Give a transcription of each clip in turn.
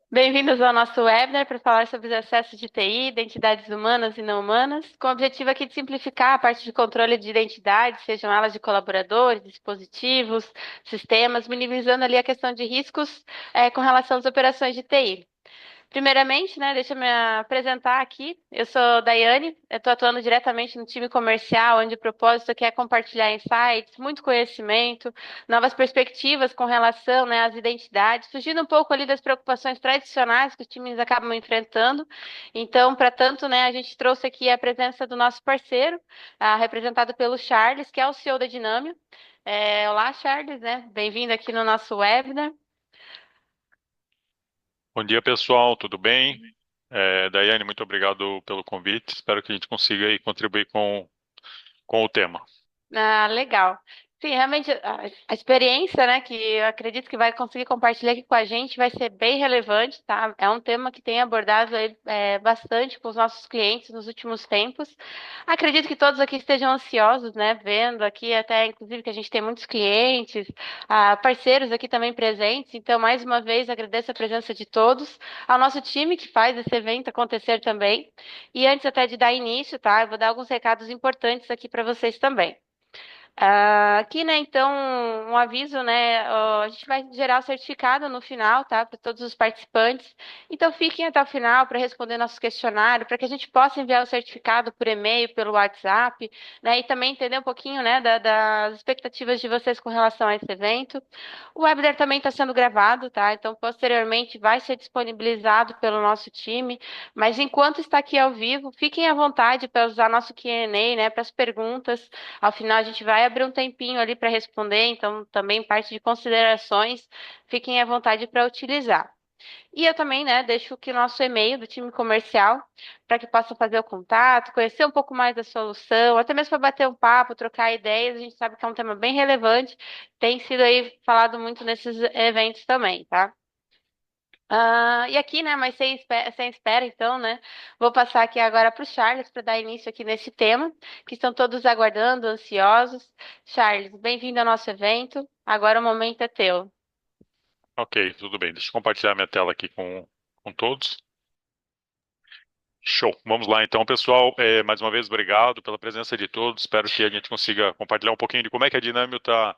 Bem-vindos ao nosso webinar para falar sobre os acessos de TI, identidades humanas e não humanas, com o objetivo aqui de simplificar a parte de controle de identidades, sejam elas de colaboradores, dispositivos, sistemas, minimizando ali a questão de riscos com relação às operações de TI. Primeiramente, né, deixa eu me apresentar aqui. Eu sou Daiane, eu estou atuando diretamente no time comercial, onde o propósito aqui é compartilhar insights, muito conhecimento, novas perspectivas com relação, né, às identidades, fugindo um pouco ali das preocupações tradicionais que os times acabam enfrentando. Então, para tanto, né, a gente trouxe aqui a presença do nosso parceiro, representado pelo Charles, que é o CEO da Dinâmio. Olá, Charles, né? Bem-vindo aqui no nosso webinar. Bom dia, pessoal, tudo bem? Daiane, muito obrigado pelo convite. Espero que a gente consiga aí contribuir com o tema. Ah, legal. Sim, realmente a experiência, né, que eu acredito que vai conseguir compartilhar aqui com a gente vai ser bem relevante, tá? É um tema que tem abordado aí, bastante com os nossos clientes nos últimos tempos. Acredito que todos aqui estejam ansiosos, né, vendo aqui até, inclusive, que a gente tem muitos clientes, parceiros aqui também presentes. Então, mais uma vez, agradeço a presença de todos, ao nosso time que faz esse evento acontecer também. E antes até de dar início, tá, eu vou dar alguns recados importantes aqui para vocês também. Aqui, né, então, um aviso, né, a gente vai gerar o certificado no final, tá, para todos os participantes. Então, fiquem até o final para responder nosso questionário, para que a gente possa enviar o certificado por e-mail, pelo WhatsApp, né, e também entender um pouquinho, né, das expectativas de vocês com relação a esse evento. O webinar também está sendo gravado, tá, então, posteriormente vai ser disponibilizado pelo nosso time, mas enquanto está aqui ao vivo, fiquem à vontade para usar nosso Q&A, né, para as perguntas. Ao final, a gente vai abrir um tempinho ali para responder, então também parte de considerações, fiquem à vontade para utilizar. E eu também, né, deixo aqui o nosso e-mail do time comercial para que possam fazer o contato, conhecer um pouco mais da solução, até mesmo para bater um papo, trocar ideias. A gente sabe que é um tema bem relevante, tem sido aí falado muito nesses eventos também, tá? E aqui, né, mas sem espera, então, né, vou passar aqui agora para o Charles para dar início aqui nesse tema, que estão todos aguardando, ansiosos. Charles, bem-vindo ao nosso evento. Agora o momento é teu. Ok, tudo bem. Deixa eu compartilhar minha tela aqui com todos. Show. Vamos lá, então, pessoal. Mais uma vez, obrigado pela presença de todos. Espero que a gente consiga compartilhar um pouquinho de como é que a Dinâmio está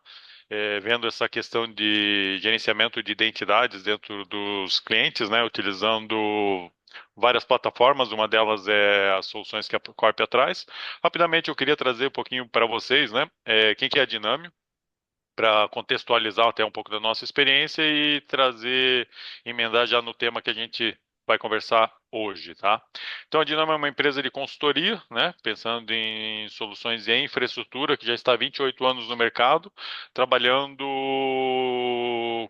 vendo essa questão de gerenciamento de identidades dentro dos clientes, né, utilizando várias plataformas. Uma delas é as soluções que a Corp traz. Rapidamente, eu queria trazer um pouquinho para vocês, né, quem que é a Dinâmio, para contextualizar até um pouco da nossa experiência e trazer, emendar já no tema que a gente vai conversar hoje, tá? Então, a Dinamo é uma empresa de consultoria, né? Pensando em soluções e infraestrutura, que já está há 28 anos no mercado, trabalhando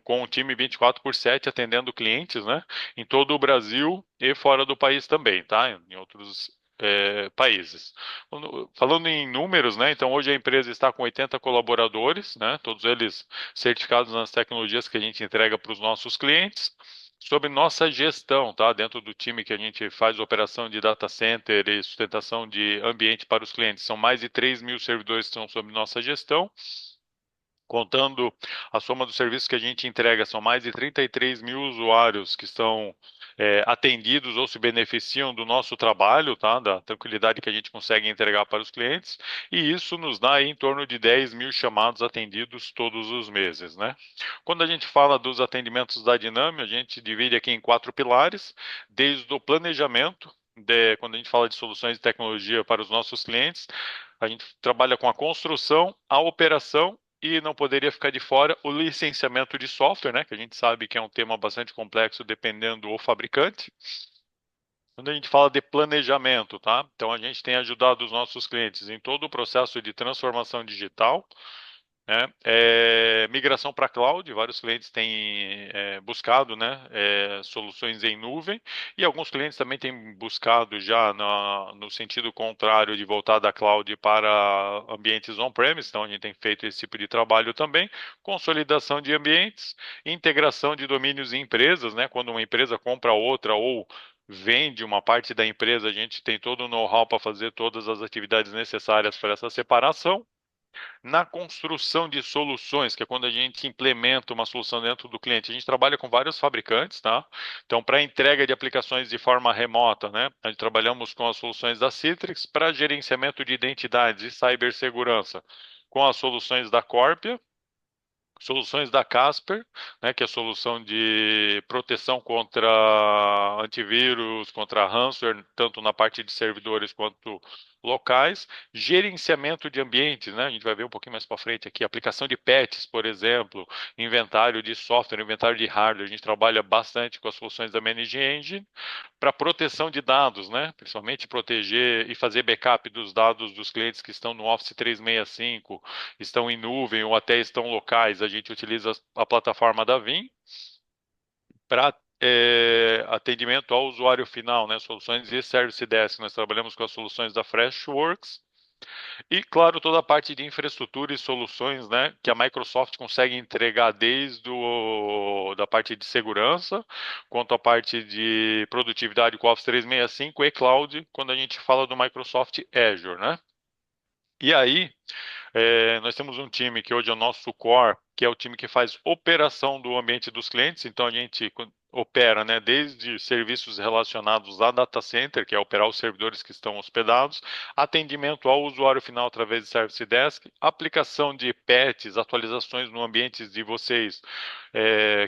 com um time 24/7, atendendo clientes, né? Em todo o Brasil e fora do país também, tá? Em outros países. Falando em números, né? Então hoje a empresa está com 80 colaboradores, né? Todos eles certificados nas tecnologias que a gente entrega para os nossos clientes. Sobre nossa gestão, tá? Dentro do time que a gente faz operação de data center e sustentação de ambiente para os clientes, são mais de 3.000 servidores que estão sob nossa gestão. Contando a soma dos serviços que a gente entrega, são mais de 33.000 usuários que estão atendidos ou se beneficiam do nosso trabalho, tá? Da tranquilidade que a gente consegue entregar para os clientes, e isso nos dá aí em torno de 10.000 chamados atendidos todos os meses, né? Quando a gente fala dos atendimentos da Dinâmio, a gente divide aqui em 4 pilares, desde o planejamento, quando a gente fala de soluções de tecnologia para os nossos clientes, a gente trabalha com a construção, a operação e não poderia ficar de fora o licenciamento de software, né? Que a gente sabe que é um tema bastante complexo dependendo do fabricante. Quando a gente fala de planejamento, tá? Então a gente tem ajudado os nossos clientes em todo o processo de transformação digital, né? Migração para cloud, vários clientes têm buscado, né, soluções em nuvem, e alguns clientes também têm buscado já no sentido contrário de voltar da cloud para ambientes on-premise. Então a gente tem feito esse tipo de trabalho também, consolidação de ambientes, integração de domínios em empresas, né, quando uma empresa compra outra ou vende uma parte da empresa, a gente tem todo o know-how para fazer todas as atividades necessárias para essa separação. Na construção de soluções, que é quando a gente implementa uma solução dentro do cliente, a gente trabalha com vários fabricantes, tá? Então, para entrega de aplicações de forma remota, né? A gente trabalhamos com as soluções da Citrix, para gerenciamento de identidades e cibersegurança, com as soluções da Corpia, soluções da Casper, né, que é a solução de proteção contra antivírus, contra ransomware, tanto na parte de servidores quanto locais, gerenciamento de ambientes, né, a gente vai ver um pouquinho mais para frente aqui, aplicação de patches, por exemplo, inventário de software, inventário de hardware, a gente trabalha bastante com as soluções da Managed Engine, para proteção de dados, né? Principalmente proteger e fazer backup dos dados dos clientes que estão no Office 365, estão em nuvem ou até estão locais. A gente utiliza a plataforma da Vim para atendimento ao usuário final, né? Soluções e Service Desk. Nós trabalhamos com as soluções da Freshworks e, claro, toda a parte de infraestrutura e soluções, né, que a Microsoft consegue entregar desde da parte de segurança, quanto a parte de produtividade com Office 365 e Cloud, quando a gente fala do Microsoft Azure, né? E aí, nós temos um time que hoje é o nosso core, que é o time que faz operação do ambiente dos clientes. Então a gente opera, né, desde serviços relacionados a data center, que é operar os servidores que estão hospedados, atendimento ao usuário final através de Service Desk, aplicação de patches, atualizações no ambiente de vocês,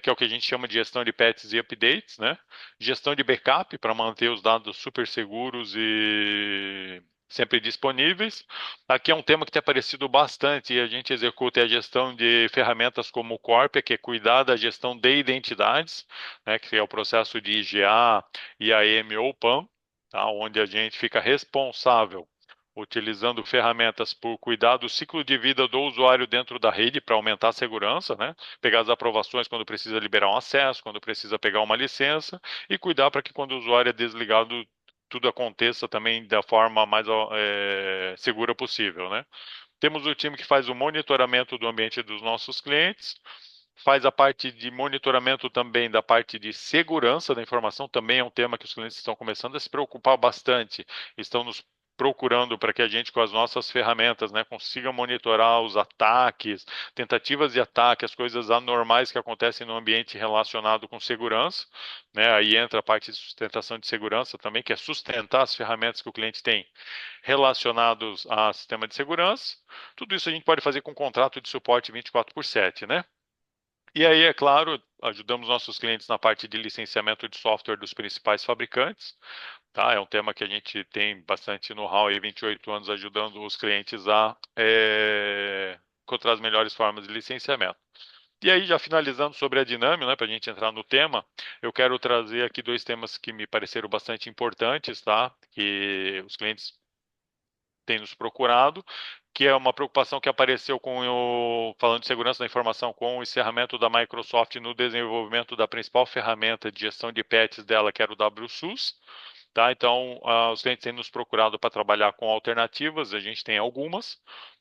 que é o que a gente chama de gestão de patches e updates, né? Gestão de backup para manter os dados super seguros e sempre disponíveis. Aqui é um tema que tem aparecido bastante e a gente executa a gestão de ferramentas como o Corpia, que é cuidar da gestão de identidades, né, que é o processo de IGA, IAM ou PAM, tá, onde a gente fica responsável utilizando ferramentas por cuidar do ciclo de vida do usuário dentro da rede para aumentar a segurança, né? Pegar as aprovações quando precisa liberar um acesso, quando precisa pegar uma licença e cuidar para que quando o usuário é desligado tudo aconteça também da forma mais segura possível, né? Temos o time que faz o monitoramento do ambiente dos nossos clientes, faz a parte de monitoramento também da parte de segurança da informação, também é um tema que os clientes estão começando a se preocupar bastante, estão nos procurando para que a gente, com as nossas ferramentas, né, consiga monitorar os ataques, tentativas de ataque, as coisas anormais que acontecem no ambiente relacionado com segurança, né, aí entra a parte de sustentação de segurança também, que é sustentar as ferramentas que o cliente tem relacionados a sistema de segurança. Tudo isso a gente pode fazer com contrato de suporte 24/7, né? E aí, é claro, ajudamos nossos clientes na parte de licenciamento de software dos principais fabricantes, tá? É um tema que a gente tem bastante know-how aí, 28 anos ajudando os clientes a encontrar as melhores formas de licenciamento. E aí, já finalizando sobre a Dinâmio, né, para a gente entrar no tema, eu quero trazer aqui dois temas que me pareceram bastante importantes, tá? Que os clientes tem nos procurado, que é uma preocupação que apareceu falando de segurança da informação, com o encerramento da Microsoft no desenvolvimento da principal ferramenta de gestão de patches dela, que era o WSUS. Tá? Então, os clientes têm nos procurado para trabalhar com alternativas, a gente tem algumas,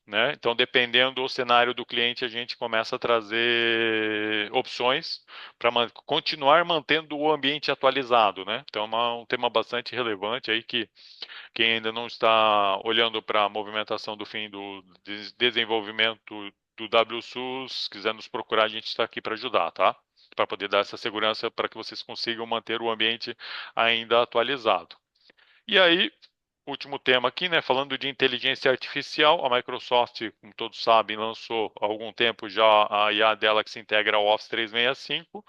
né? Então, dependendo do cenário do cliente, a gente começa a trazer opções para continuar mantendo o ambiente atualizado, né? Então, é um tema bastante relevante aí que quem ainda não está olhando para a movimentação do fim do desenvolvimento do WSUS, quiser nos procurar, a gente está aqui para ajudar, tá? Para poder dar essa segurança para que vocês consigam manter o ambiente ainda atualizado. E aí, último tema aqui, né? Falando de inteligência artificial, a Microsoft, como todos sabem, lançou há algum tempo já a IA dela que se integra ao Office 365.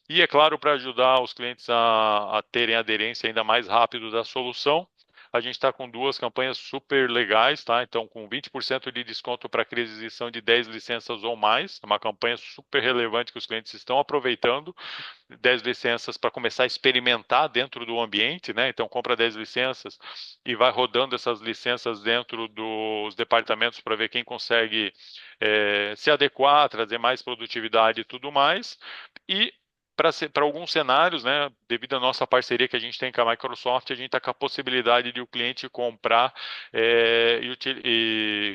E é claro, para ajudar os clientes a terem aderência ainda mais rápido da solução, a gente está com duas campanhas super legais, tá? Então, com 20% de desconto para aquisição de 10 licenças ou mais, é uma campanha super relevante que os clientes estão aproveitando. 10 licenças para começar a experimentar dentro do ambiente, né? Então, compra 10 licenças e vai rodando essas licenças dentro dos departamentos para ver quem consegue se adequar, trazer mais produtividade e tudo mais. E para alguns cenários, né, devido à nossa parceria que a gente tem com a Microsoft, a gente está com a possibilidade de o cliente comprar,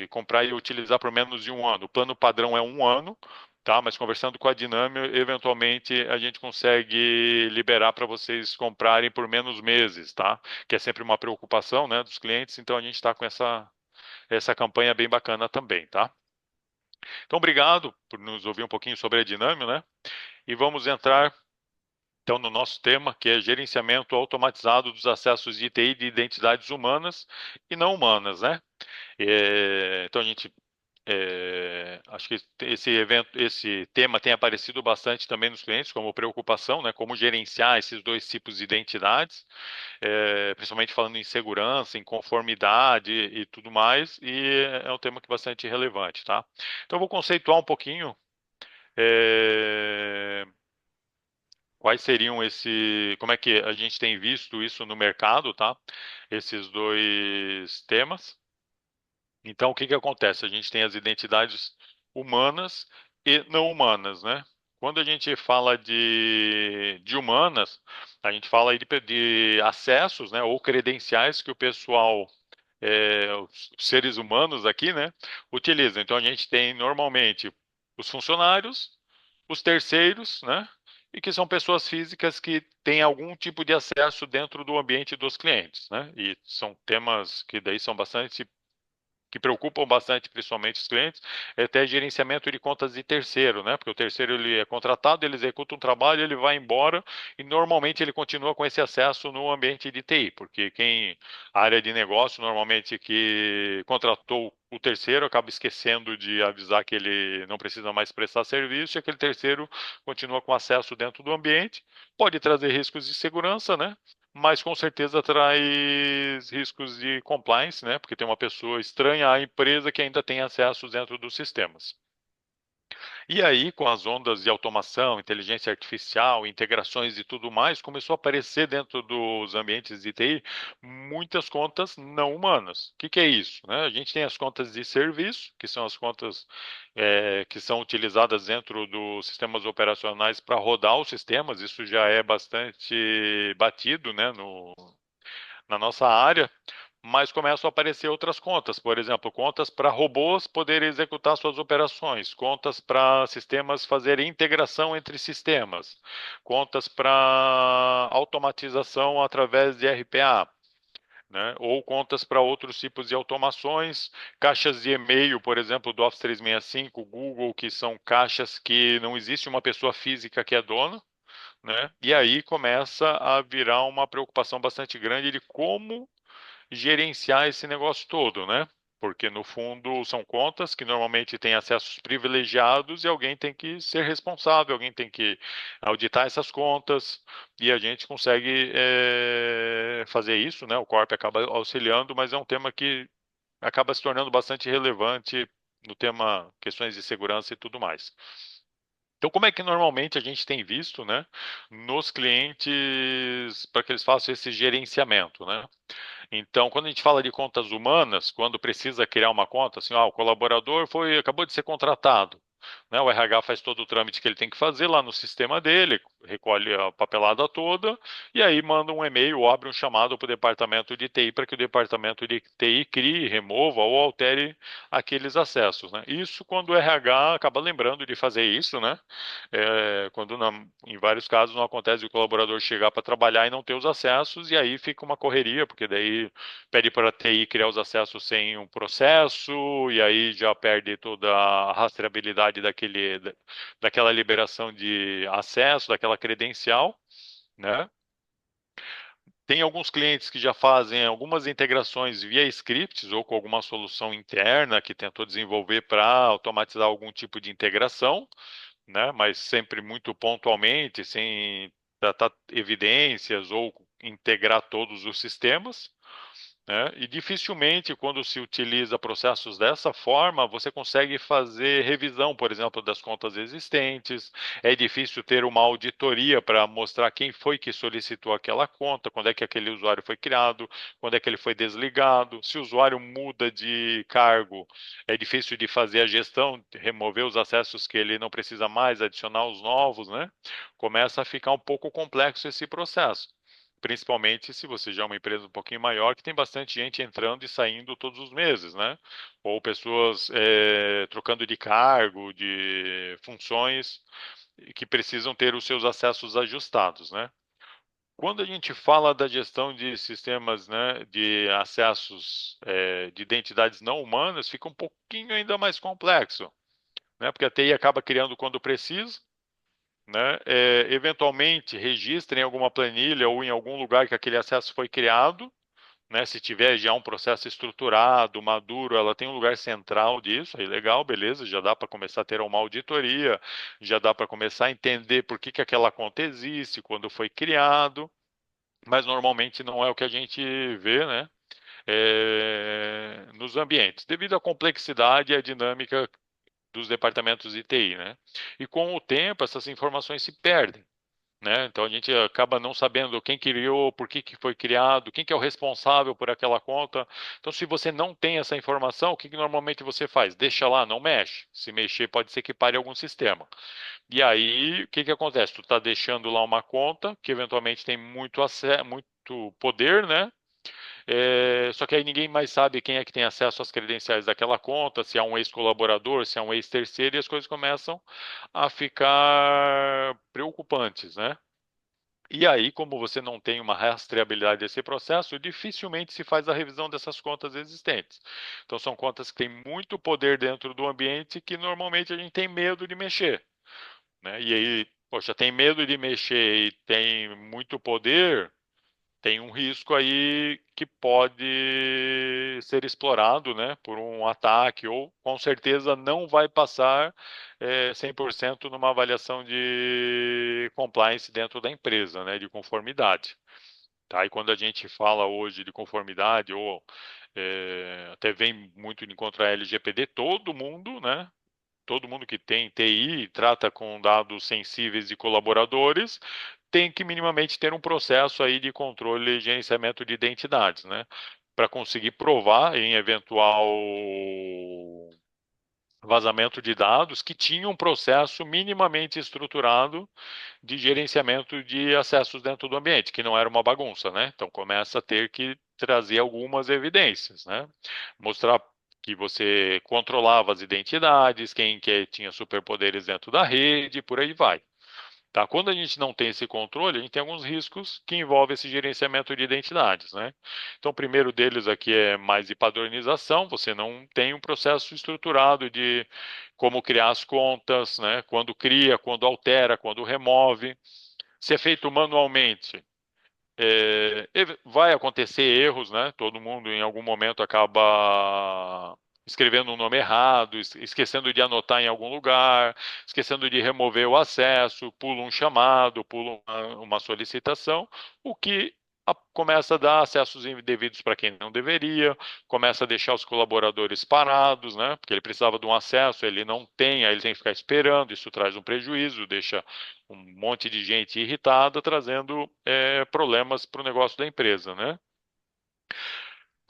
comprar e utilizar por menos de um ano. O plano padrão é um ano, tá? Mas conversando com a Dinâmio, eventualmente a gente consegue liberar para vocês comprarem por menos meses, tá? Que é sempre uma preocupação, né, dos clientes. Então a gente está com essa campanha bem bacana também, tá? Então, obrigado por nos ouvir um pouquinho sobre a Dinâmio, né? E vamos entrar então no nosso tema, que é gerenciamento automatizado dos acessos de TI de identidades humanas e não humanas, né? Então a gente acho que esse tema tem aparecido bastante também nos clientes como preocupação, né? Como gerenciar esses dois tipos de identidades, principalmente falando em segurança, em conformidade e tudo mais, e é um tema que é bastante relevante, tá? Então eu vou conceituar um pouquinho é, quais seriam como é que a gente tem visto isso no mercado, tá? Esses dois temas. Então, o que que acontece? A gente tem as identidades humanas e não humanas, né? Quando a gente fala de humanas, a gente fala aí de acessos, né, ou credenciais que o pessoal, os seres humanos aqui, né, utilizam. Então, a gente tem normalmente os funcionários, os terceiros, né, e que são pessoas físicas que têm algum tipo de acesso dentro do ambiente dos clientes, né? E são temas que daí são bastante que preocupam bastante, principalmente os clientes, é até gerenciamento de contas de terceiro, né? Porque o terceiro ele é contratado, ele executa um trabalho, ele vai embora e normalmente ele continua com esse acesso no ambiente de TI, porque a área de negócio normalmente que contratou o terceiro acaba esquecendo de avisar que ele não precisa mais prestar serviço e aquele terceiro continua com acesso dentro do ambiente, pode trazer riscos de segurança, né? Mas com certeza traz riscos de compliance, né? Porque tem uma pessoa estranha à empresa que ainda tem acesso dentro dos sistemas. E aí, com as ondas de automação, inteligência artificial, integrações e tudo mais, começou a aparecer dentro dos ambientes de TI muitas contas não humanas. O que que é isso, né? A gente tem as contas de serviço, que são as contas que são utilizadas dentro dos sistemas operacionais para rodar os sistemas. Isso já é bastante batido, né, na nossa área, mas começam a aparecer outras contas, por exemplo, contas para robôs poderem executar suas operações, contas para sistemas fazerem integração entre sistemas, contas para automatização através de RPA. Né? Ou contas para outros tipos de automações, caixas de e-mail, por exemplo, do Office 365, Google, que são caixas que não existe uma pessoa física que é dona, né? E aí começa a virar uma preocupação bastante grande de como gerenciar esse negócio todo, né? Porque no fundo são contas que normalmente têm acessos privilegiados e alguém tem que ser responsável, alguém tem que auditar essas contas e a gente consegue fazer isso, né? O Corp acaba auxiliando, mas é um tema que acaba se tornando bastante relevante no tema questões de segurança e tudo mais. Então, como é que normalmente a gente tem visto, né, nos clientes para que eles façam esse gerenciamento, né? Então, quando a gente fala de contas humanas, quando precisa criar uma conta, assim, o colaborador acabou de ser contratado, né? O RH faz todo o trâmite que ele tem que fazer lá no sistema dele, recolhe a papelada toda e aí manda um e-mail ou abre um chamado para o departamento de TI para que o departamento de TI crie, remova ou altere aqueles acessos, né? Isso quando o RH acaba lembrando de fazer isso, né? Quando em vários casos não acontece de o colaborador chegar para trabalhar e não ter os acessos, e aí fica uma correria, porque daí pede para a TI criar os acessos sem um processo, e aí já perde toda a rastreabilidade daquela liberação de acesso, daquela credencial, né? Tem alguns clientes que já fazem algumas integrações via scripts ou com alguma solução interna que tentou desenvolver para automatizar algum tipo de integração, né? Mas sempre muito pontualmente, sem tratar evidências ou integrar todos os sistemas, né? E dificilmente, quando se utiliza processos dessa forma, você consegue fazer revisão, por exemplo, das contas existentes. É difícil ter uma auditoria para mostrar quem foi que solicitou aquela conta, quando é que aquele usuário foi criado, quando é que ele foi desligado. Se o usuário muda de cargo, é difícil de fazer a gestão, remover os acessos que ele não precisa mais, adicionar os novos, né? Começa a ficar um pouco complexo esse processo. Principalmente se você já é uma empresa um pouquinho maior, que tem bastante gente entrando e saindo todos os meses, né? Ou pessoas trocando de cargo, de funções, que precisam ter os seus acessos ajustados, né? Quando a gente fala da gestão de sistemas, né, de acessos de identidades não humanas, fica um pouquinho ainda mais complexo. né? Porque a TI acaba criando quando precisa, né? Eventualmente registra em alguma planilha ou em algum lugar que aquele acesso foi criado, né? Se tiver já um processo estruturado, maduro, ela tem um lugar central disso, aí legal, beleza, já dá para começar a ter uma auditoria, já dá para começar a entender por que que aquela conta existe, quando foi criado, mas normalmente não é o que a gente vê, né? Nos ambientes, devido à complexidade e à dinâmica dos departamentos de TI, né? E com o tempo essas informações se perdem, né? Então a gente acaba não sabendo quem criou, por que que foi criado, quem que é o responsável por aquela conta. Então se você não tem essa informação, o que que normalmente você faz? Deixa lá, não mexe. Se mexer pode ser que pare algum sistema. E aí o que que acontece? Tu está deixando lá uma conta que eventualmente tem muito poder, né? Só que aí ninguém mais sabe quem é que tem acesso às credenciais daquela conta, se é um ex-colaborador, se é um ex-terceiro, e as coisas começam a ficar preocupantes, né? E aí, como você não tem uma rastreabilidade desse processo, dificilmente se faz a revisão dessas contas existentes. Então, são contas que têm muito poder dentro do ambiente que normalmente a gente tem medo de mexer, né? E aí, poxa, tem medo de mexer e tem muito poder, tem um risco aí que pode ser explorado, né, por um ataque ou com certeza não vai passar 100% numa avaliação de compliance dentro da empresa, né, de conformidade. Tá? E quando a gente fala hoje de conformidade ou até vem muito de encontro a LGPD, todo mundo, né, todo mundo que tem TI e trata com dados sensíveis de colaboradores tem que minimamente ter um processo aí de controle e gerenciamento de identidades, né? Para conseguir provar em eventual vazamento de dados que tinha um processo minimamente estruturado de gerenciamento de acessos dentro do ambiente, que não era uma bagunça, né? Então começa a ter que trazer algumas evidências, né? Mostrar que você controlava as identidades, quem que tinha superpoderes dentro da rede, por aí vai. Tá? Quando a gente não tem esse controle, a gente tem alguns riscos que envolvem esse gerenciamento de identidades, né? Então, o primeiro deles aqui é mais de padronização. Você não tem um processo estruturado de como criar as contas, né? Quando cria, quando altera, quando remove. Se é feito manualmente, vai acontecer erros, né? Todo mundo em algum momento acaba escrevendo um nome errado, esquecendo de anotar em algum lugar, esquecendo de remover o acesso, pula um chamado, pula uma solicitação, o que começa a dar acessos indevidos para quem não deveria, começa a deixar os colaboradores parados, né? Porque ele precisava de um acesso, ele não tem, aí ele tem que ficar esperando, isso traz um prejuízo, deixa um monte de gente irritada, trazendo problemas para o negócio da empresa, né?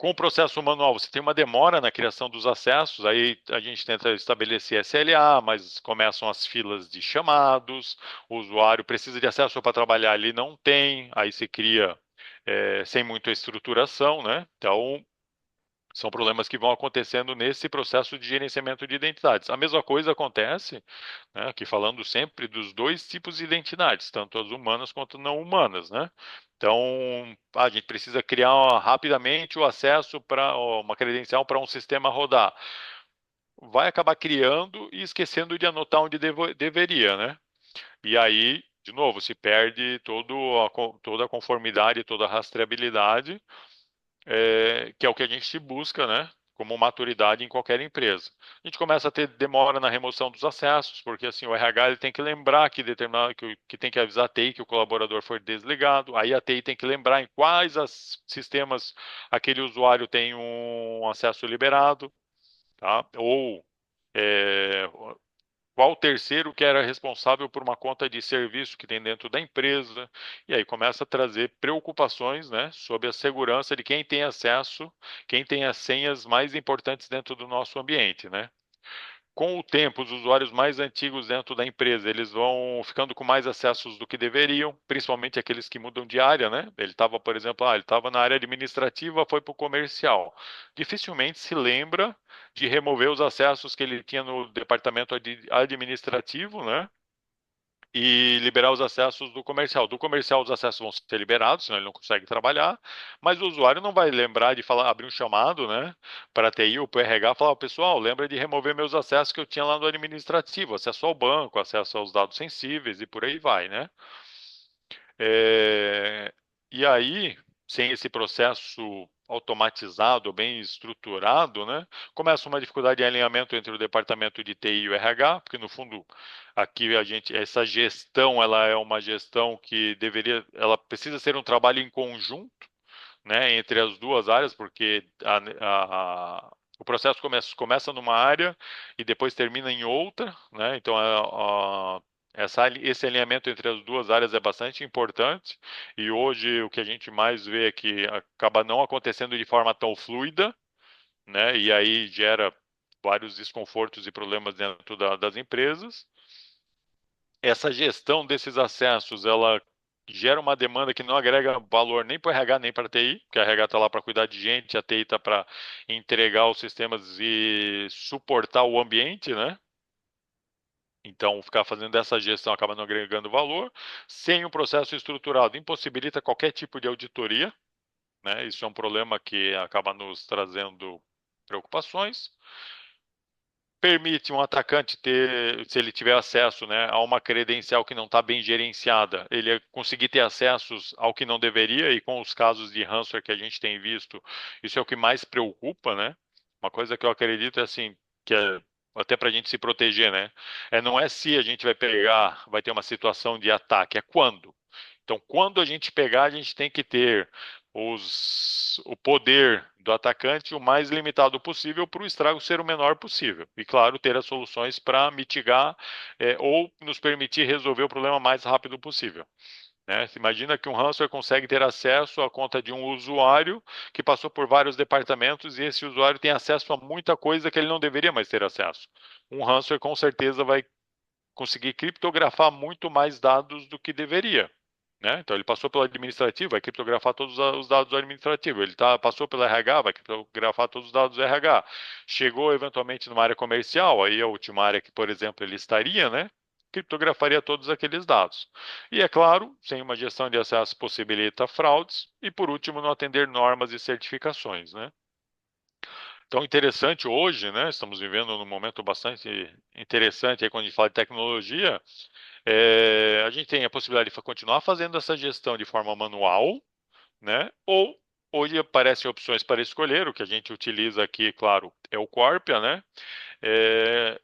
Com o processo manual, você tem uma demora na criação dos acessos, aí a gente tenta estabelecer SLA, mas começam as filas de chamados, o usuário precisa de acesso para trabalhar, ele não tem, aí se cria sem muita estruturação, né? Então, são problemas que vão acontecendo nesse processo de gerenciamento de identidades. A mesma coisa acontece, né, aqui falando sempre dos dois tipos de identidades, tanto as humanas quanto não humanas, né? Então, a gente precisa criar rapidamente o acesso para uma credencial para um sistema rodar. Vai acabar criando e esquecendo de anotar onde deveria, né? E aí, de novo, se perde toda a conformidade, toda a rastreabilidade que é o que a gente busca, né? Como maturidade em qualquer empresa. A gente começa a ter demora na remoção dos acessos, porque assim o RH ele tem que lembrar que tem que avisar a TI que o colaborador foi desligado. Aí a TI tem que lembrar em quais sistemas aquele usuário tem um acesso liberado, tá? Ou é, qual terceiro que era responsável por uma conta de serviço que tem dentro da empresa, e aí começa a trazer preocupações, né, sobre a segurança de quem tem acesso, quem tem as senhas mais importantes dentro do nosso ambiente, né? Com o tempo, os usuários mais antigos dentro da empresa, eles vão ficando com mais acessos do que deveriam, principalmente aqueles que mudam de área, né? Ele estava, por exemplo, ele estava na área administrativa, foi para o comercial. Dificilmente se lembra de remover os acessos que ele tinha no departamento administrativo, né? e liberar os acessos do comercial. Do comercial, os acessos vão ser liberados, senão ele não consegue trabalhar, mas o usuário não vai lembrar de falar, abrir um chamado, né, para a TI ou para o RH, falar, pessoal, lembra de remover meus acessos que eu tinha lá no administrativo, acesso ao banco, acesso aos dados sensíveis e por aí vai, né? É, E aí, sem esse processo automatizado, bem estruturado, né, começa uma dificuldade de alinhamento entre o departamento de TI e o RH, porque no fundo aqui essa gestão, ela é uma gestão que ela precisa ser um trabalho em conjunto, né, entre as duas áreas, porque o processo começa numa área e depois termina em outra, né? Então, esse alinhamento entre as duas áreas é bastante importante. E hoje o que a gente mais vê é que acaba não acontecendo de forma tão fluida, né? E aí gera vários desconfortos e problemas dentro das empresas. Essa gestão desses acessos, ela gera uma demanda que não agrega valor nem para o RH nem para a TI, porque a RH está lá para cuidar de gente, a TI está para entregar os sistemas e suportar o ambiente, né? Então, ficar fazendo essa gestão acaba não agregando valor. Sem um processo estruturado, impossibilita qualquer tipo de auditoria, né? Isso é um problema que acaba nos trazendo preocupações. Permite um atacante ter, se ele tiver acesso, né, a uma credencial que não está bem gerenciada, ele conseguir ter acessos ao que não deveria, e com os casos de ransomware que a gente tem visto, isso é o que mais preocupa, né? Uma coisa que eu acredito é assim, que é até para a gente se proteger, né? Não é se a gente vai pegar, vai ter uma situação de ataque, é quando. Então, quando a gente pegar, a gente tem que ter o poder do atacante o mais limitado possível para o estrago ser o menor possível. E, claro, ter as soluções para mitigar ou nos permitir resolver o problema mais rápido possível. Né? Você imagina que um ransomware consegue ter acesso à conta de um usuário que passou por vários departamentos e esse usuário tem acesso a muita coisa que ele não deveria mais ter acesso. Um ransomware com certeza vai conseguir criptografar muito mais dados do que deveria. Né? Então ele passou pelo administrativo, vai criptografar todos os dados do administrativo. Passou pelo RH, vai criptografar todos os dados do RH. Chegou eventualmente numa área comercial, aí a última área que, por exemplo, ele estaria, né? Criptografaria todos aqueles dados. E é claro, sem uma gestão de acesso possibilita fraudes. E por último, não atender normas e certificações, né? Então, interessante hoje, né? Estamos vivendo num momento bastante interessante aí quando a gente fala de tecnologia. A gente tem a possibilidade de continuar fazendo essa gestão de forma manual, né? Ou hoje aparecem opções para escolher. O que a gente utiliza aqui, claro, é o Corpia, né? É,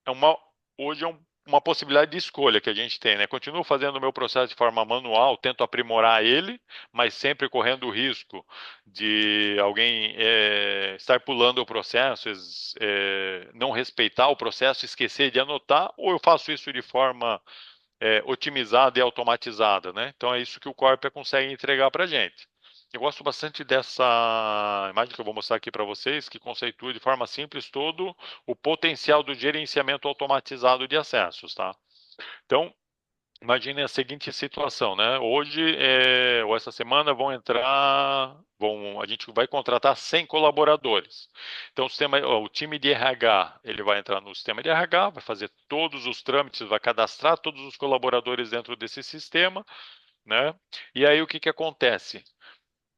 é uma, hoje uma possibilidade de escolha que a gente tem, né? Continuo fazendo o meu processo de forma manual, tento aprimorar ele, mas sempre correndo o risco de alguém estar pulando o processo, não respeitar o processo, esquecer de anotar, ou eu faço isso de forma otimizada e automatizada, né? Então é isso que o Corpia consegue entregar para a gente. Eu gosto bastante dessa imagem que eu vou mostrar aqui para vocês, que conceitua de forma simples todo o potencial do gerenciamento automatizado de acessos, tá? Então, imagine a seguinte situação, né? Hoje, ou essa semana, a gente vai contratar 100 colaboradores. Então, o time de RH, ele vai entrar no sistema de RH, vai fazer todos os trâmites, vai cadastrar todos os colaboradores dentro desse sistema, né? E aí, o que que acontece?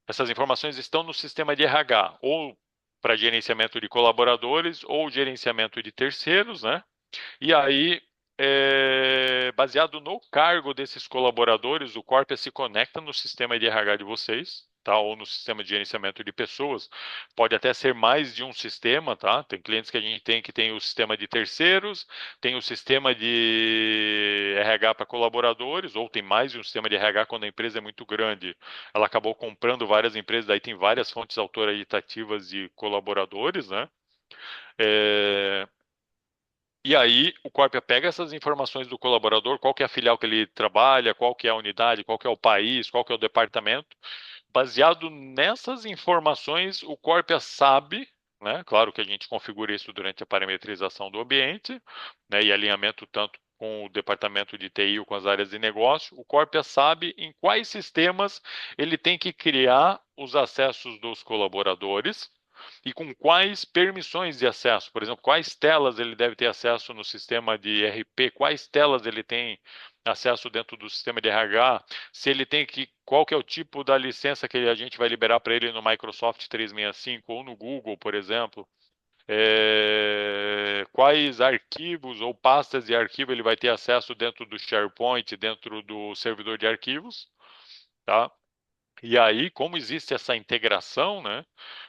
Essas informações estão no sistema de RH, ou para gerenciamento de colaboradores, ou gerenciamento de terceiros, né? E aí, baseado no cargo desses colaboradores, o Corpia se conecta no sistema de RH de vocês, tá? Ou no sistema de gerenciamento de pessoas. Pode até ser mais de um sistema, tá? Tem clientes que a gente tem que tem o sistema de terceiros, tem o sistema de RH para colaboradores, ou tem mais de um sistema de RH quando a empresa é muito grande. Ela acabou comprando várias empresas, daí tem várias fontes autoritativas de colaboradores, né? É, E aí, o Corpia pega essas informações do colaborador, qual que é a filial que ele trabalha, qual que é a unidade, qual que é o país, qual que é o departamento. Baseado nessas informações, o Corpia sabe, né? Claro que a gente configura isso durante a parametrização do ambiente, né? E alinhamento tanto com o departamento de TI ou com as áreas de negócio. O Corpia sabe em quais sistemas ele tem que criar os acessos dos colaboradores e com quais permissões de acesso. Por exemplo, quais telas ele deve ter acesso no sistema de RP, quais telas ele tem acesso dentro do sistema de RH, se ele tem que, qual que é o tipo da licença que a gente vai liberar para ele no Microsoft 365 ou no Google, por exemplo. Quais arquivos ou pastas de arquivo ele vai ter acesso dentro do SharePoint, dentro do servidor de arquivos, tá? E aí, como existe essa integração, né?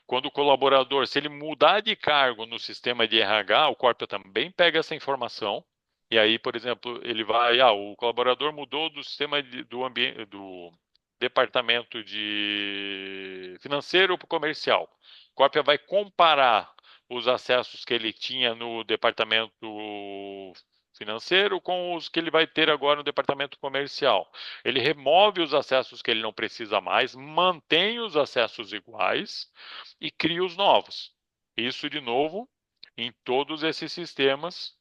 Quando o colaborador, se ele mudar de cargo no sistema de RH, o Corpia também pega essa informação. E aí, por exemplo, ele vai, o colaborador mudou do sistema do ambiente, do departamento de financeiro para o comercial. O Corpia vai comparar os acessos que ele tinha no departamento financeiro com os que ele vai ter agora no departamento comercial. Ele remove os acessos que ele não precisa mais, mantém os acessos iguais e cria os novos. Isso, de novo, em todos esses sistemas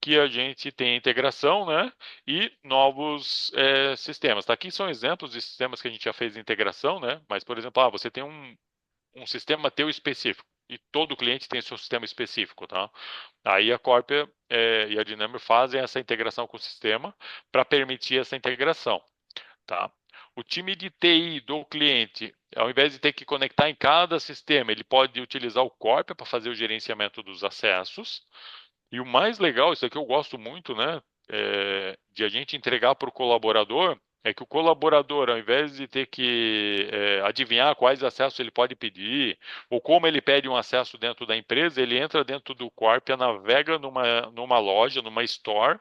que a gente tem integração, né? E novos sistemas. Tá? Aqui são exemplos de sistemas que a gente já fez integração, né? Mas, por exemplo, você tem um sistema teu específico e todo cliente tem seu sistema específico, tá? Aí a Corpia e a Dynamic fazem essa integração com o sistema para permitir essa integração, tá? O time de TI do cliente, ao invés de ter que conectar em cada sistema, ele pode utilizar o Corpia para fazer o gerenciamento dos acessos. E o mais legal, isso aqui eu gosto muito, né, de a gente entregar para o colaborador, é que o colaborador, ao invés de ter que adivinhar quais acessos ele pode pedir, ou como ele pede um acesso dentro da empresa, ele entra dentro do Corpia, navega numa loja, numa store,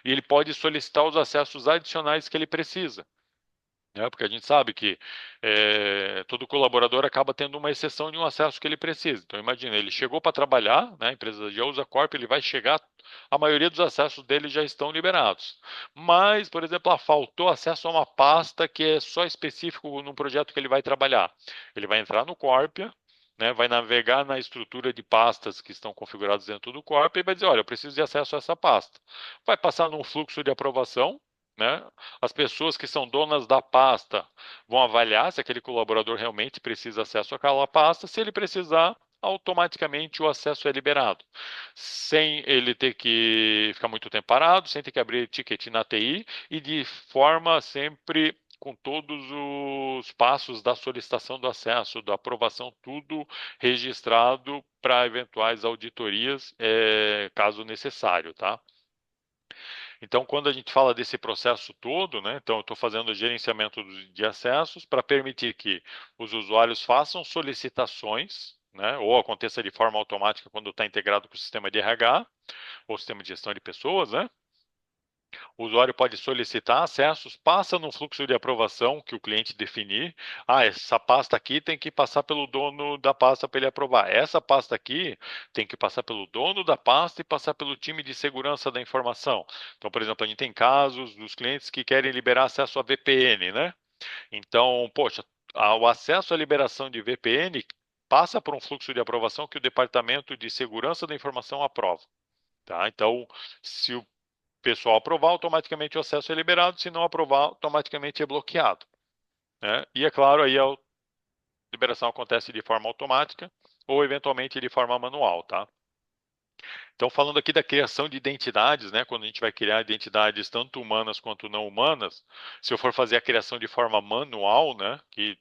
e ele pode solicitar os acessos adicionais que ele precisa. Porque a gente sabe que todo colaborador acaba tendo uma exceção de um acesso que ele precisa. Então, imagina, ele chegou para trabalhar, né, a empresa já usa Corp, ele vai chegar, a maioria dos acessos dele já estão liberados. Mas, por exemplo, faltou acesso a uma pasta que é só específico no projeto que ele vai trabalhar. Ele vai entrar no Corp, né, vai navegar na estrutura de pastas que estão configuradas dentro do Corp e vai dizer, olha, eu preciso de acesso a essa pasta. Vai passar num fluxo de aprovação, né? As pessoas que são donas da pasta vão avaliar se aquele colaborador realmente precisa acesso àquela pasta. Se ele precisar, automaticamente o acesso é liberado, sem ele ter que ficar muito tempo parado, sem ter que abrir ticket na TI e de forma sempre com todos os passos da solicitação do acesso, da aprovação, tudo registrado para eventuais auditorias, caso necessário, tá? Então, quando a gente fala desse processo todo, né, então eu estou fazendo o gerenciamento de acessos para permitir que os usuários façam solicitações, né, ou aconteça de forma automática quando está integrado com o sistema de RH, ou sistema de gestão de pessoas, né? O usuário pode solicitar acessos, passa no fluxo de aprovação que o cliente definir. Essa pasta aqui tem que passar pelo dono da pasta para ele aprovar. Essa pasta aqui tem que passar pelo dono da pasta e passar pelo time de segurança da informação. Então, por exemplo, a gente tem casos dos clientes que querem liberar acesso a VPN, né? Então, poxa, o acesso à liberação de VPN passa por um fluxo de aprovação que o Departamento de Segurança da Informação aprova. Tá? Então, se o pessoal aprovar, automaticamente o acesso é liberado, se não aprovar, automaticamente é bloqueado, né? E é claro, aí a liberação acontece de forma automática ou eventualmente de forma manual, tá? Então, falando aqui da criação de identidades, né? Quando a gente vai criar identidades tanto humanas quanto não humanas, se eu for fazer a criação de forma manual, né? Que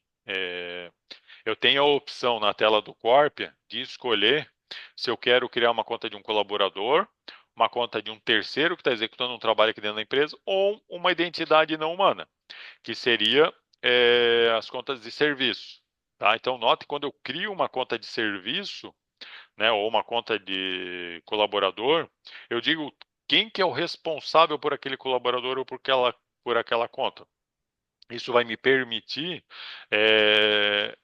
eu tenho a opção na tela do Corpia de escolher se eu quero criar uma conta de um colaborador, uma conta de um terceiro que está executando um trabalho aqui dentro da empresa, ou uma identidade não humana, que seria as contas de serviço. Tá? Então, note quando eu crio uma conta de serviço, né, ou uma conta de colaborador, eu digo quem que é o responsável por aquele colaborador ou por aquela conta. Isso vai me permitir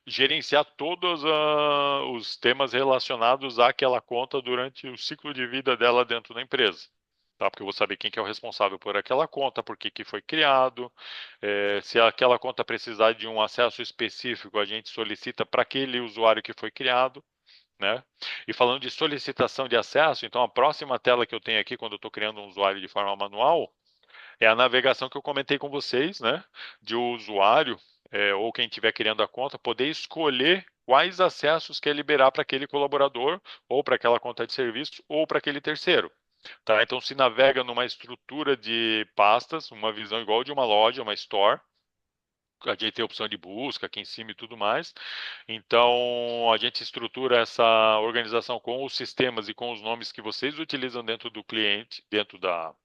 gerenciar todos os temas relacionados àquela conta durante o ciclo de vida dela dentro da empresa. Tá? Porque eu vou saber quem que é o responsável por aquela conta, por que foi criado, se aquela conta precisar de um acesso específico, a gente solicita para aquele usuário que foi criado. Né? E falando de solicitação de acesso, então a próxima tela que eu tenho aqui, quando eu estou criando um usuário de forma manual, é a navegação que eu comentei com vocês, né? De o usuário, ou quem estiver criando a conta, poder escolher quais acessos quer liberar para aquele colaborador, ou para aquela conta de serviço, ou para aquele terceiro. Tá? Então se navega numa estrutura de pastas, uma visão igual de uma loja, uma store. A gente tem a opção de busca aqui em cima e tudo mais. Então, a gente estrutura essa organização com os sistemas e com os nomes que vocês utilizam dentro do cliente, dentro da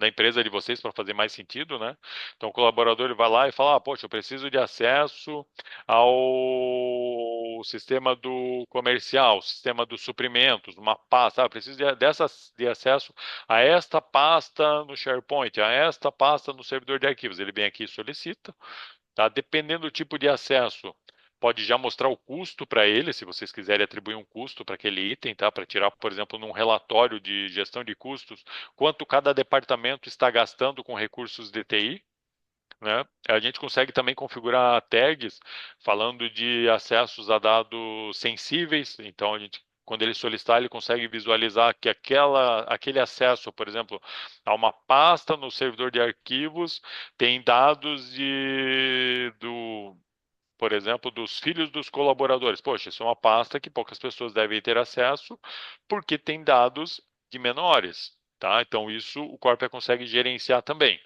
empresa de vocês para fazer mais sentido, né? Então, o colaborador ele vai lá e fala: poxa, eu preciso de acesso ao sistema do comercial, sistema dos suprimentos, uma pasta, eu preciso de acesso a esta pasta no SharePoint, a esta pasta no servidor de arquivos. Ele vem aqui e solicita. Tá? Dependendo do tipo de acesso, pode já mostrar o custo para ele, se vocês quiserem atribuir um custo para aquele item, tá? Para tirar, por exemplo, num relatório de gestão de custos, quanto cada departamento está gastando com recursos de TI. Né? A gente consegue também configurar tags falando de acessos a dados sensíveis. Então, quando ele solicitar, ele consegue visualizar que aquele acesso, por exemplo, a uma pasta no servidor de arquivos tem dados por exemplo, dos filhos dos colaboradores. Poxa, isso é uma pasta que poucas pessoas devem ter acesso porque tem dados de menores. Tá? Então, isso o Corpia consegue gerenciar também.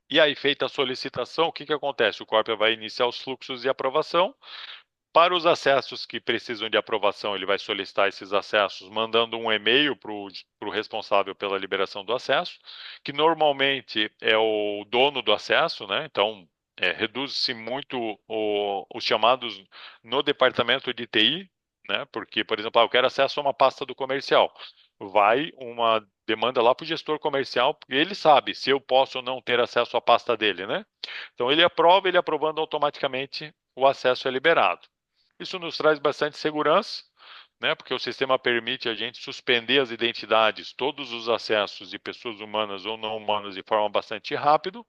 E aí, feita a solicitação, o que que acontece? O Corpia vai iniciar os fluxos de aprovação. Para os acessos que precisam de aprovação, ele vai solicitar esses acessos, mandando um e-mail para o responsável pela liberação do acesso, que normalmente é o dono do acesso, né? Então, reduz-se muito os chamados no departamento de TI, né? Porque, por exemplo, eu quero acesso a uma pasta do comercial. Vai uma demanda lá para o gestor comercial, porque ele sabe se eu posso ou não ter acesso à pasta dele, né? Então, ele aprova, ele aprovando automaticamente, o acesso é liberado. Isso nos traz bastante segurança, né? Porque o sistema permite a gente suspender as identidades, todos os acessos de pessoas humanas ou não humanas de forma bastante rápida,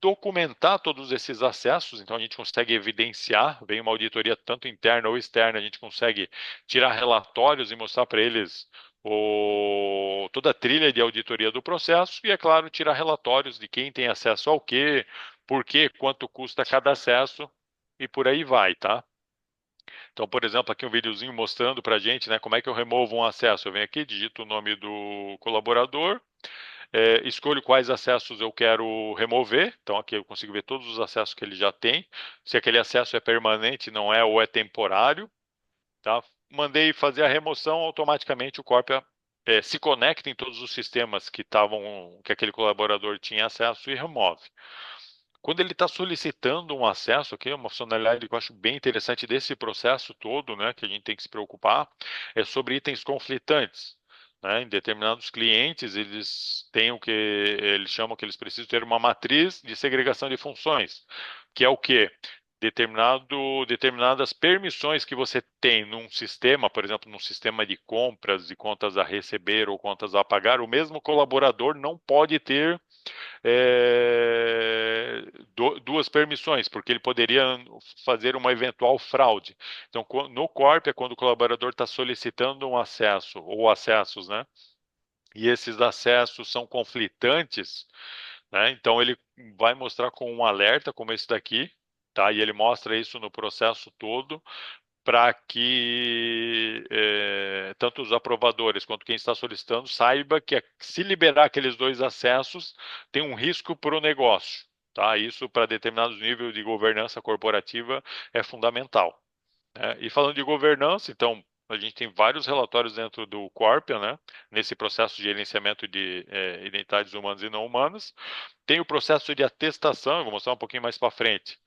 documentar todos esses acessos, então a gente consegue evidenciar, vem uma auditoria tanto interna ou externa, a gente consegue tirar relatórios e mostrar para eles toda a trilha de auditoria do processo e, é claro, tirar relatórios de quem tem acesso ao quê, por quê, quanto custa cada acesso e por aí vai, tá? Então, por exemplo, aqui um videozinho mostrando para a gente, né, como é que eu removo um acesso. Eu venho aqui, digito o nome do colaborador, escolho quais acessos eu quero remover. Então, aqui eu consigo ver todos os acessos que ele já tem. Se aquele acesso é permanente, não é, ou é temporário. Tá? Mandei fazer a remoção, automaticamente o Corpia se conecta em todos os sistemas que aquele colaborador tinha acesso e remove. Quando ele está solicitando um acesso, aqui é uma funcionalidade que eu acho bem interessante desse processo todo, né, que a gente tem que se preocupar, é sobre itens conflitantes. Né? Em determinados clientes, eles têm o que eles chamam que eles precisam ter uma matriz de segregação de funções, que é o quê? Determinadas permissões que você tem num sistema, por exemplo, num sistema de compras, de contas a receber ou contas a pagar, o mesmo colaborador não pode ter duas permissões, porque ele poderia fazer uma eventual fraude. Então, no Corp, é quando o colaborador está solicitando um acesso, ou acessos, né? E esses acessos são conflitantes, né? Então, ele vai mostrar com um alerta, como esse daqui, tá? E ele mostra isso no processo todo, para que tanto os aprovadores quanto quem está solicitando saiba que se liberar aqueles dois acessos tem um risco para o negócio. Tá? Isso para determinados níveis de governança corporativa é fundamental. Né? E falando de governança, então a gente tem vários relatórios dentro do Corpia, né? Nesse processo de gerenciamento de identidades humanas e não humanas. Tem o processo de atestação, eu vou mostrar um pouquinho mais para frente,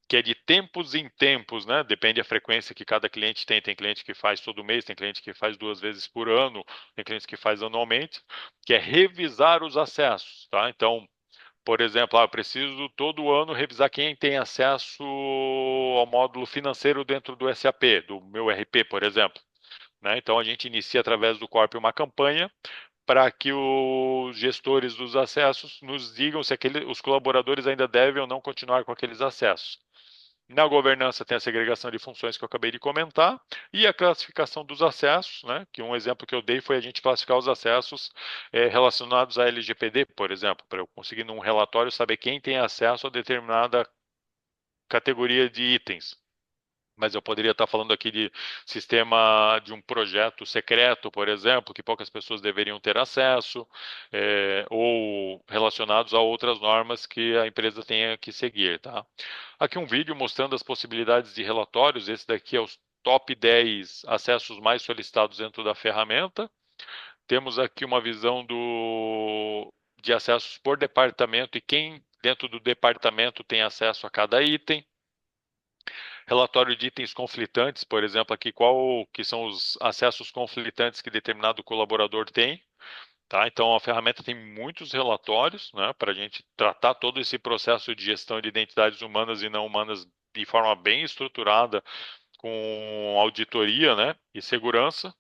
que é de tempos em tempos, né? Depende da frequência que cada cliente tem. Tem cliente que faz todo mês, tem cliente que faz 2 vezes por ano, tem cliente que faz anualmente, que é revisar os acessos, tá? Então, por exemplo, eu preciso todo ano revisar quem tem acesso ao módulo financeiro dentro do SAP, do meu RP, por exemplo. Né? Então, a gente inicia através do Corp uma campanha para que os gestores dos acessos nos digam se os colaboradores ainda devem ou não continuar com aqueles acessos. Na governança tem a segregação de funções que eu acabei de comentar e a classificação dos acessos, né? Que um exemplo que eu dei foi a gente classificar os acessos relacionados à LGPD, por exemplo, para eu conseguir num relatório saber quem tem acesso a determinada categoria de itens. mas eu poderia estar falando aqui de sistema de um projeto secreto, por exemplo, que poucas pessoas deveriam ter acesso, ou relacionados a outras normas que a empresa tenha que seguir, tá? Aqui um vídeo mostrando as possibilidades de relatórios. Esse daqui é os top 10 acessos mais solicitados dentro da ferramenta. Temos aqui uma visão de acessos por departamento e quem dentro do departamento tem acesso a cada item. Relatório de itens conflitantes, por exemplo, aqui qual que são os acessos conflitantes que determinado colaborador tem, tá? Então a ferramenta tem muitos relatórios, né, para a gente tratar todo esse processo de gestão de identidades humanas e não humanas de forma bem estruturada, com auditoria, né, e segurança.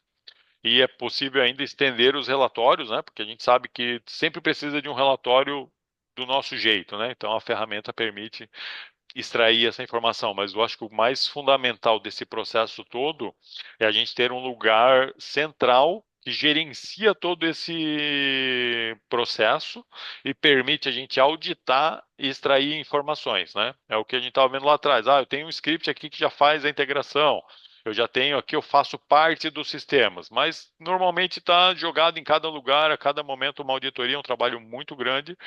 E é possível ainda estender os relatórios, né, porque a gente sabe que sempre precisa de um relatório do nosso jeito, né? Então a ferramenta permite extrair essa informação, mas eu acho que o mais fundamental desse processo todo é a gente ter um lugar central que gerencia todo esse processo e permite a gente auditar e extrair informações, né? É o que a gente estava vendo lá atrás. Ah, eu tenho um script aqui que já faz a integração. Eu já tenho aqui, eu faço parte dos sistemas, mas normalmente está jogado em cada lugar, a cada momento uma auditoria, é um trabalho muito grande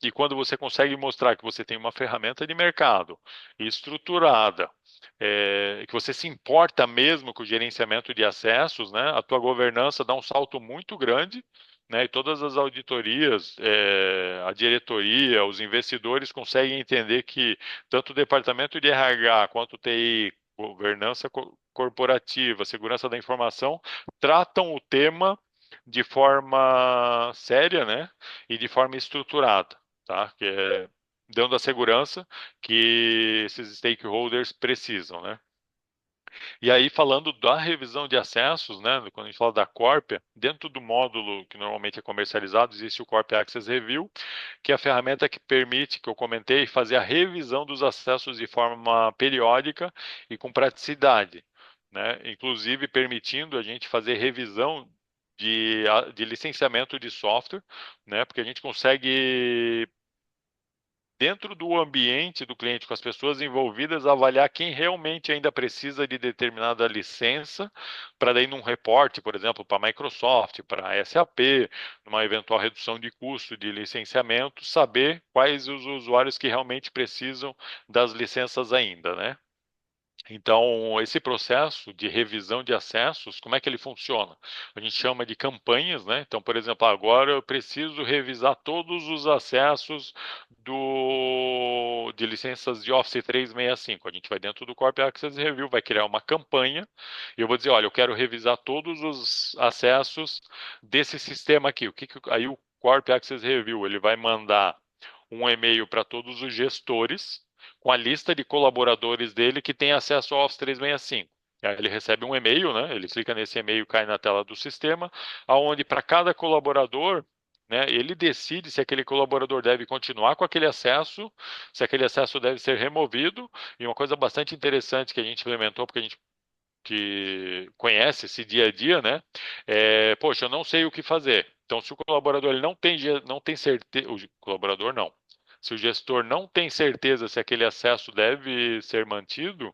e quando você consegue mostrar que você tem uma ferramenta de mercado estruturada, que você se importa mesmo com o gerenciamento de acessos, né, a tua governança dá um salto muito grande, né, e todas as auditorias, a diretoria, os investidores conseguem entender que tanto o departamento de RH quanto o TI, governança corporativa, segurança da informação, tratam o tema de forma séria, né, e de forma estruturada, tá? Que é dando a segurança que esses stakeholders precisam, né? E aí, falando da revisão de acessos, né, quando a gente fala da Corpia, dentro do módulo que normalmente é comercializado, existe o Corpia Access Review, que é a ferramenta que permite, que eu comentei, fazer a revisão dos acessos de forma periódica e com praticidade, né? Inclusive permitindo a gente fazer revisão de licenciamento de software, né? Porque a gente consegue dentro do ambiente do cliente, com as pessoas envolvidas, avaliar quem realmente ainda precisa de determinada licença, para daí num reporte, por exemplo, para a Microsoft, para a SAP, numa eventual redução de custo de licenciamento, saber quais os usuários que realmente precisam das licenças ainda, né? Então, esse processo de revisão de acessos, como é que ele funciona? A gente chama de campanhas, né? Então, por exemplo, agora eu preciso revisar todos os acessos de licenças de Office 365. A gente vai dentro do Corp Access Review, vai criar uma campanha e eu vou dizer, olha, eu quero revisar todos os acessos desse sistema aqui. Aí o Corp Access Review, ele vai mandar um e-mail para todos os gestores com a lista de colaboradores dele que tem acesso ao Office 365. Aí ele recebe um e-mail, né? Ele clica nesse e-mail, cai na tela do sistema, aonde para cada colaborador, né, ele decide se aquele colaborador deve continuar com aquele acesso, se aquele acesso deve ser removido. E uma coisa bastante interessante que a gente implementou, porque a gente que conhece esse dia a dia, né? Poxa, eu não sei o que fazer. Então, se o colaborador ele não tem certeza, o colaborador não. Se o gestor não tem certeza se aquele acesso deve ser mantido,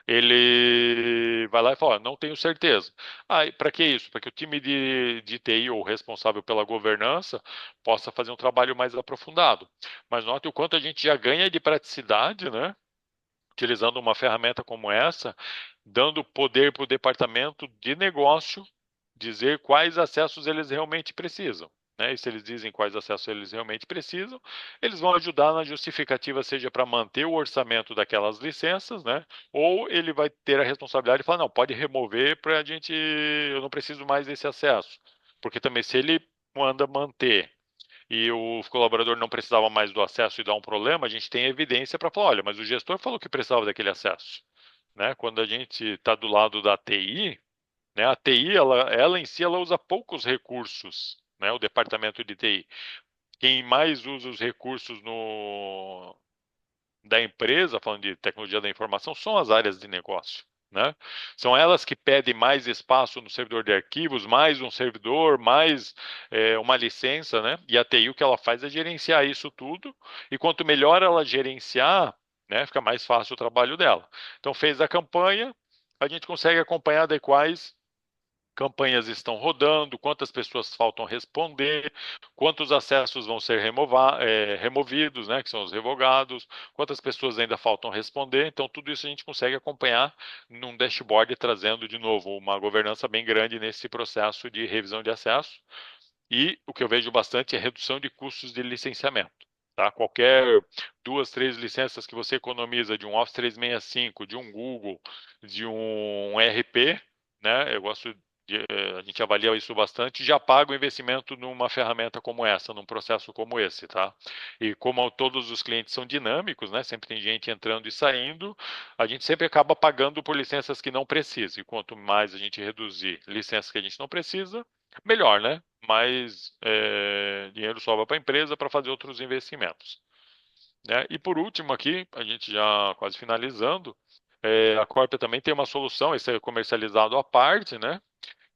ele vai lá e fala, "Ó, não tenho certeza. Ah, para que isso? Para que o time de TI ou responsável pela governança possa fazer um trabalho mais aprofundado. Mas note o quanto a gente já ganha de praticidade, né? Utilizando uma ferramenta como essa, dando poder para o departamento de negócio dizer quais acessos eles realmente precisam. Né? E se eles dizem quais acessos eles realmente precisam, eles vão ajudar na justificativa, seja para manter o orçamento daquelas licenças, né? Ou ele vai ter a responsabilidade de falar, não, pode remover para a gente, eu não preciso mais desse acesso. Porque também se ele manda manter e o colaborador não precisava mais do acesso e dá um problema, a gente tem evidência para falar, olha, mas o gestor falou que precisava daquele acesso. Né? Quando a gente está do lado da TI, né, a TI, ela em si, ela usa poucos recursos, né, o departamento de TI. Quem mais usa os recursos da empresa, falando de tecnologia da informação, são as áreas de negócio. Né? São elas que pedem mais espaço no servidor de arquivos, mais um servidor, mais uma licença, né? E a TI o que ela faz é gerenciar isso tudo. E quanto melhor ela gerenciar, né? Fica mais fácil o trabalho dela. Então, fez a campanha, a gente consegue acompanhar de quais campanhas estão rodando, quantas pessoas faltam responder, quantos acessos vão ser removidos, né, que são os revogados, quantas pessoas ainda faltam responder. Então, tudo isso a gente consegue acompanhar num dashboard, trazendo de novo uma governança bem grande nesse processo de revisão de acesso. E o que eu vejo bastante é redução de custos de licenciamento. Tá? Qualquer duas, três licenças que você economiza de um Office 365, de um Google, de um ERP, né? Eu gosto a gente avalia isso bastante, já paga o investimento numa ferramenta como essa, num processo como esse, tá? E como todos os clientes são dinâmicos, né? Sempre tem gente entrando e saindo, a gente sempre acaba pagando por licenças que não precisa. E quanto mais a gente reduzir licenças que a gente não precisa, melhor, né? Mais dinheiro sobra para a empresa para fazer outros investimentos, né? E por último aqui, a gente já quase finalizando, a Corpia também tem uma solução, esse é comercializado à parte, né?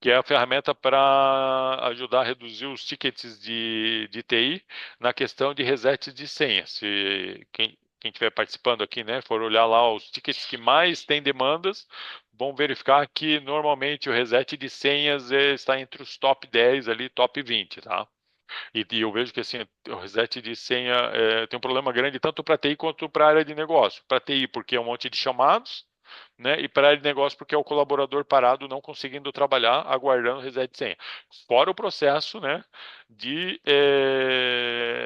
Que é a ferramenta para ajudar a reduzir os tickets de TI na questão de reset de senha. Se quem estiver participando aqui, né, for olhar lá os tickets que mais têm demandas, vão verificar que normalmente o reset de senhas está entre os top 10 ali, top 20, tá? E eu vejo que assim, o reset de senha tem um problema grande tanto para TI quanto para a área de negócio. Para TI, porque é um monte de chamados, né? E para a área de negócio, porque é o colaborador parado não conseguindo trabalhar, aguardando o reset de senha. Fora o processo, né, de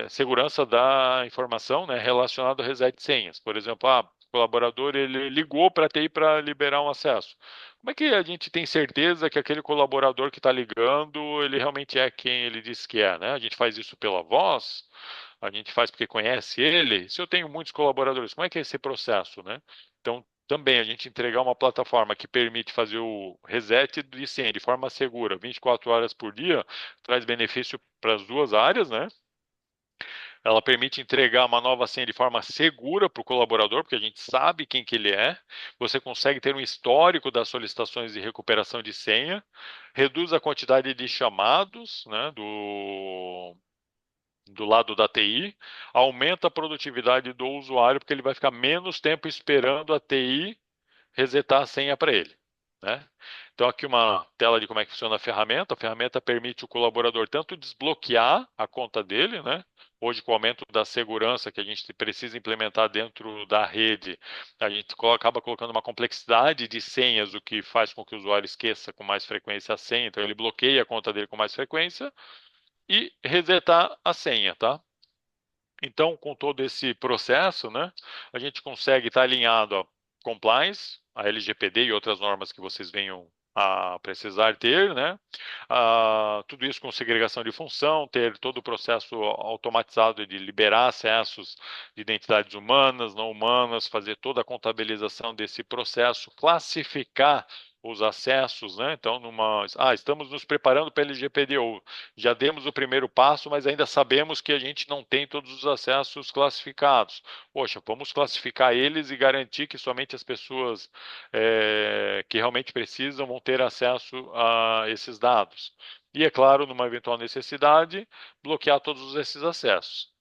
segurança da informação, né, relacionado ao reset de senhas. Por exemplo, o colaborador ele ligou para a TI para liberar um acesso. Como é que a gente tem certeza que aquele colaborador que está ligando, ele realmente é quem ele diz que é, né? A gente faz isso pela voz, a gente faz porque conhece ele. Se eu tenho muitos colaboradores, como é que é esse processo, né? Então, também a gente entregar uma plataforma que permite fazer o reset de senha de forma segura, 24 horas por dia, traz benefício para as duas áreas, né? Ela permite entregar uma nova senha de forma segura para o colaborador, porque a gente sabe quem que ele é. Você consegue ter um histórico das solicitações de recuperação de senha, reduz a quantidade de chamados, né, do lado da TI, aumenta a produtividade do usuário, porque ele vai ficar menos tempo esperando a TI resetar a senha para ele, né? Então aqui uma tela de como é que funciona a ferramenta. A ferramenta permite o colaborador tanto desbloquear a conta dele, né? Hoje, com o aumento da segurança que a gente precisa implementar dentro da rede, a gente acaba colocando uma complexidade de senhas, o que faz com que o usuário esqueça com mais frequência a senha. Então, ele bloqueia a conta dele com mais frequência e resetar a senha, tá? Então, com todo esse processo, né, a gente consegue estar alinhado a compliance, a LGPD e outras normas que vocês venham a precisar ter, né? Tudo isso com segregação de função, ter todo o processo automatizado de liberar acessos de identidades humanas, não humanas, fazer toda a contabilização desse processo, classificar os acessos, né? Então, estamos nos preparando para a LGPD, ou já demos o primeiro passo, mas ainda sabemos que a gente não tem todos os acessos classificados. Poxa, vamos classificar eles e garantir que somente as pessoas que realmente precisam vão ter acesso a esses dados. E, é claro, numa eventual necessidade, bloquear todos esses acessos.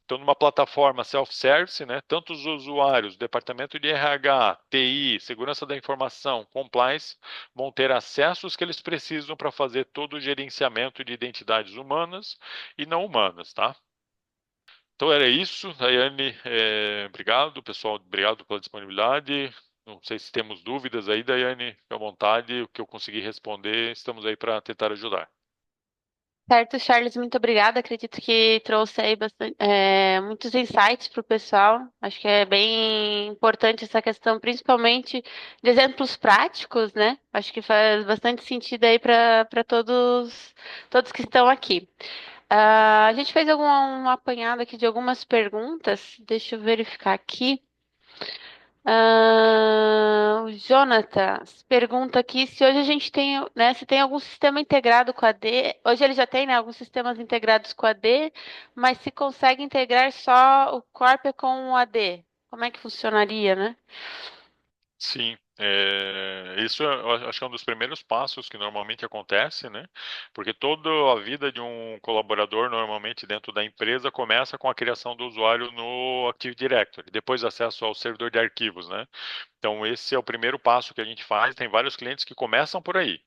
Então, numa plataforma self-service, né, tanto os usuários, departamento de RH, TI, segurança da informação, compliance, vão ter acessos que eles precisam para fazer todo o gerenciamento de identidades humanas e não humanas, tá? Então era isso, Daiane, obrigado, pessoal, obrigado pela disponibilidade. Não sei se temos dúvidas aí, Daiane, fique à vontade, o que eu conseguir responder, estamos aí para tentar ajudar. Certo, Charles, muito obrigada. Acredito que trouxe aí muitos insights para o pessoal. Acho que é bem importante essa questão, principalmente de exemplos práticos, né? Acho que faz bastante sentido aí para todos que estão aqui. A gente fez um apanhado aqui de algumas perguntas. Deixa eu verificar aqui. O Jonatas pergunta aqui se hoje a gente tem, né, se tem algum sistema integrado com a D. Hoje ele já tem, né, alguns sistemas integrados com a D, mas se consegue integrar só o Corp com o AD. Como é que funcionaria, né? Sim. Isso eu acho que é um dos primeiros passos que normalmente acontece, né? Porque toda a vida de um colaborador, normalmente dentro da empresa, começa com a criação do usuário no Active Directory, depois acesso ao servidor de arquivos, né? Então, esse é o primeiro passo que a gente faz. Tem vários clientes que começam por aí,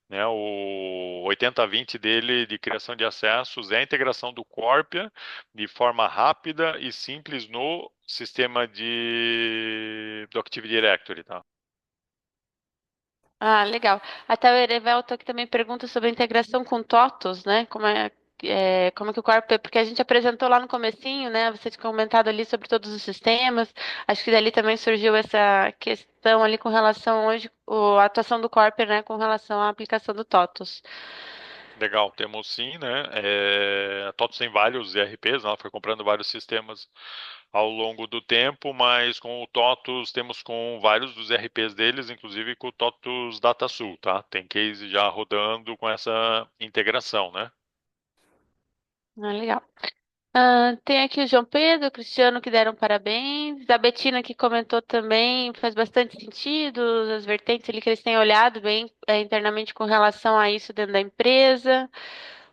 né? O 80/20 dele de criação de acessos é a integração do Corpia de forma rápida e simples no sistema do Active Directory, tá? Ah, legal. Até o Erevelto aqui também pergunta sobre a integração com TOTOS, né? Como é que o Corp, porque a gente apresentou lá no comecinho, né? Você tinha comentado ali sobre todos os sistemas. Acho que dali também surgiu essa questão ali com relação hoje, a atuação do Corp, né? Com relação à aplicação do TOTOS. Legal, temos sim, né? A TOTOS tem vários ERPs, né? Ela foi comprando vários sistemas ao longo do tempo, mas com o TOTOS temos com vários dos ERPs deles, inclusive com o TOTOS DataSul, tá? Tem case já rodando com essa integração, né? Ah, legal. Ah, tem aqui o João Pedro, o Cristiano que deram parabéns, a Betina que comentou também, faz bastante sentido, as vertentes ali que eles têm olhado bem internamente com relação a isso dentro da empresa.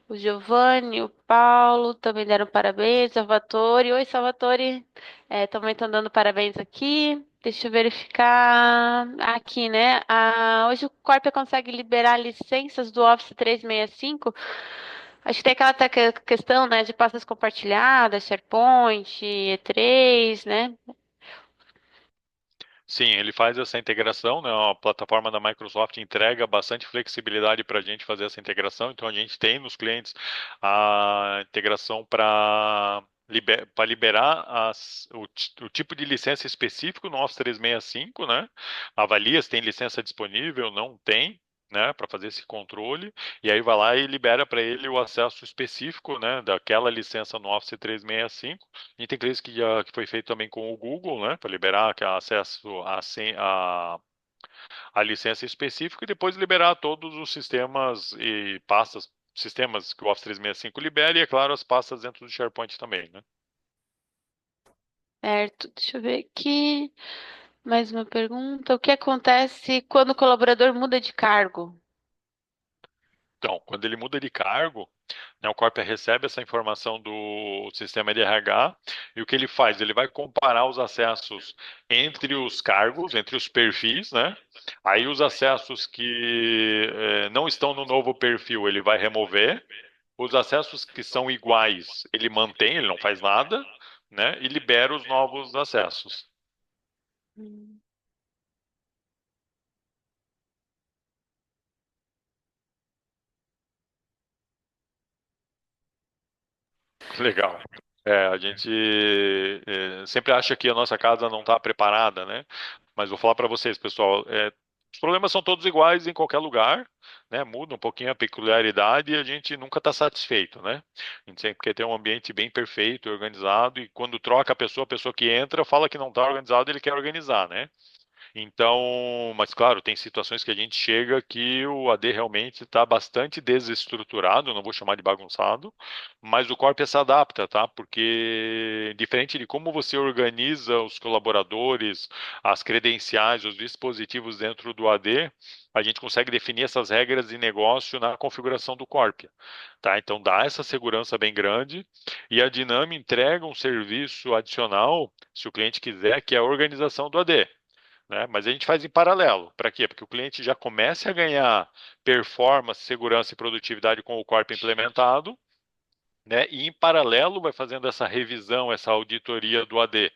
O Giovanni, o Paulo também deram parabéns, Salvatore. Oi, Salvatore, também estão dando parabéns aqui. Deixa eu verificar aqui, né? Hoje o Corpia consegue liberar licenças do Office 365. Acho que tem aquela questão, né, de pastas compartilhadas, SharePoint, E3, né? Sim, ele faz essa integração, né? A plataforma da Microsoft entrega bastante flexibilidade para a gente fazer essa integração. Então a gente tem nos clientes a integração para liberar o tipo de licença específico no Office 365, né? Avalia se tem licença disponível, não tem, né? Para fazer esse controle. E aí vai lá e libera para ele o acesso específico, né? Daquela licença no Office 365. A gente tem clientes que foi feito também com o Google, né, para liberar que acesso a licença específica e depois liberar todos os sistemas e pastas, sistemas que o Office 365 libera e, é claro, as pastas dentro do SharePoint também, né? Certo, deixa eu ver aqui. Mais uma pergunta. O que acontece quando o colaborador muda de cargo? Então, quando ele muda de cargo, né, o Corp recebe essa informação do sistema de RH e o que ele faz? Ele vai comparar os acessos entre os cargos, entre os perfis, né? Aí os acessos que não estão no novo perfil, ele vai remover. Os acessos que são iguais, ele mantém, ele não faz nada, né? E libera os novos acessos. Hum. Legal. A gente sempre acha que a nossa casa não está preparada, né? Mas vou falar para vocês, pessoal, os problemas são todos iguais em qualquer lugar, né? Muda um pouquinho a peculiaridade e a gente nunca está satisfeito, né? A gente sempre quer ter um ambiente bem perfeito, organizado, e quando troca a pessoa que entra fala que não está organizado, ele quer organizar, né? Então, mas claro, tem situações que a gente chega que o AD realmente está bastante desestruturado, não vou chamar de bagunçado, mas o Corp se adapta, tá? Porque diferente de como você organiza os colaboradores, as credenciais, os dispositivos dentro do AD, a gente consegue definir essas regras de negócio na configuração do Corp, tá? Então dá essa segurança bem grande e a Dinami entrega um serviço adicional, se o cliente quiser, que é a organização do AD, né? Mas a gente faz em paralelo. Para quê? Porque o cliente já comece a ganhar performance, segurança e produtividade com o Corp implementado, né? E em paralelo vai fazendo essa revisão, essa auditoria do AD.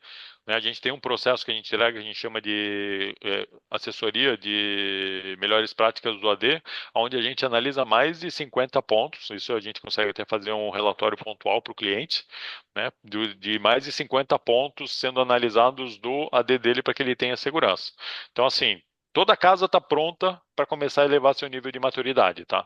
Né? A gente tem um processo que a gente entrega, que a gente chama de assessoria de melhores práticas do AD, onde a gente analisa mais de 50 pontos. Isso a gente consegue até fazer um relatório pontual para o cliente, né? De mais de 50 pontos sendo analisados do AD dele para que ele tenha segurança. Então, assim, toda a casa está pronta para começar a elevar seu nível de maturidade, tá?